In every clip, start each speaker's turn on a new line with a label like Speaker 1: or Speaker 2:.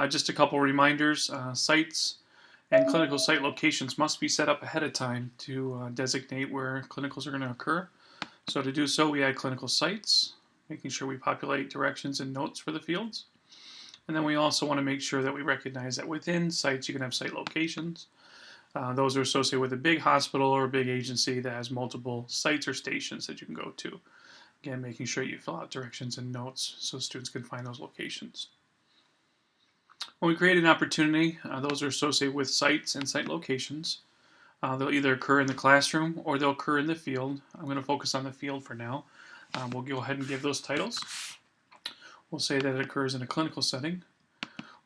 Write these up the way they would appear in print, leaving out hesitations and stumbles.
Speaker 1: Just a couple reminders, sites and clinical site locations must be set up ahead of time to designate where clinicals are going to occur. So to do so, we add clinical sites, making sure we populate directions and notes for the fields. And then we also want to make sure that we recognize that within sites you can have site locations. Those are associated with a big hospital or a big agency that has multiple sites or stations that you can go to. Again, making sure you fill out directions and notes so students can find those locations. When we create an opportunity, those are associated with sites and site locations. They'll either occur in the classroom or they'll occur in the field. I'm going to focus on the field for now. We'll go ahead and give those titles. We'll say that it occurs in a clinical setting.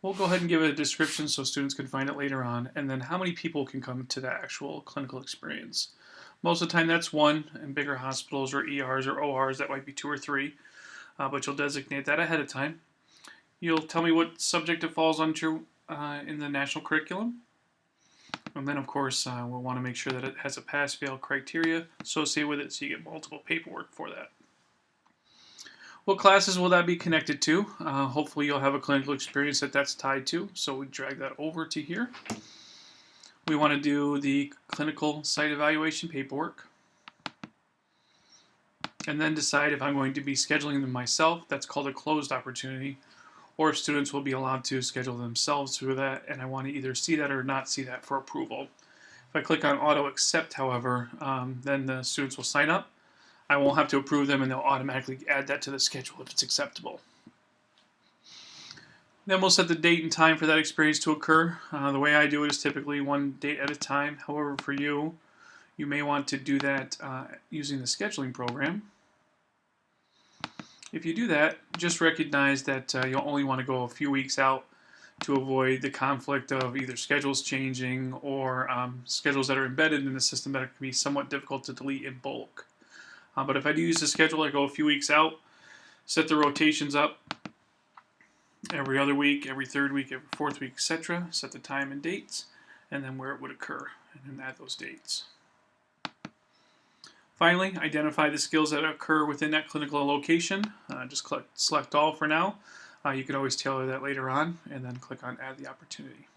Speaker 1: We'll go ahead and give it a description so students can find it later on, and then how many people can come to the actual clinical experience. Most of the time that's one. In bigger hospitals or ERs or ORs, that might be 2 or 3, but you'll designate that ahead of time. You'll tell me what subject it falls under in the national curriculum. And then, of course, we'll want to make sure that it has a pass-fail criteria associated with it, so you get multiple paperwork for that. What classes will that be connected to? Hopefully you'll have a clinical experience that's tied to, so we drag that over to here. We want to do the clinical site evaluation paperwork, and then decide if I'm going to be scheduling them myself. That's called a closed opportunity, or if students will be allowed to schedule themselves through that, and I want to either see that or not see that for approval. If I click on auto accept, however, then the students will sign up. I won't have to approve them, and they'll automatically add that to the schedule if it's acceptable. Then we'll set the date and time for that experience to occur. The way I do it is typically one date at a time. However, for you, you may want to do that using the scheduling program. If you do that, just recognize that you'll only want to go a few weeks out to avoid the conflict of either schedules changing or schedules that are embedded in the system that can be somewhat difficult to delete in bulk. But if I do use the schedule, I go a few weeks out, set the rotations up every other week, every third week, every fourth week, etc. Set the time and dates, and then where it would occur, and then add those dates. Finally, identify the skills that occur within that clinical location. Just select all for now. You can always tailor that later on, and then click on Add the Opportunity.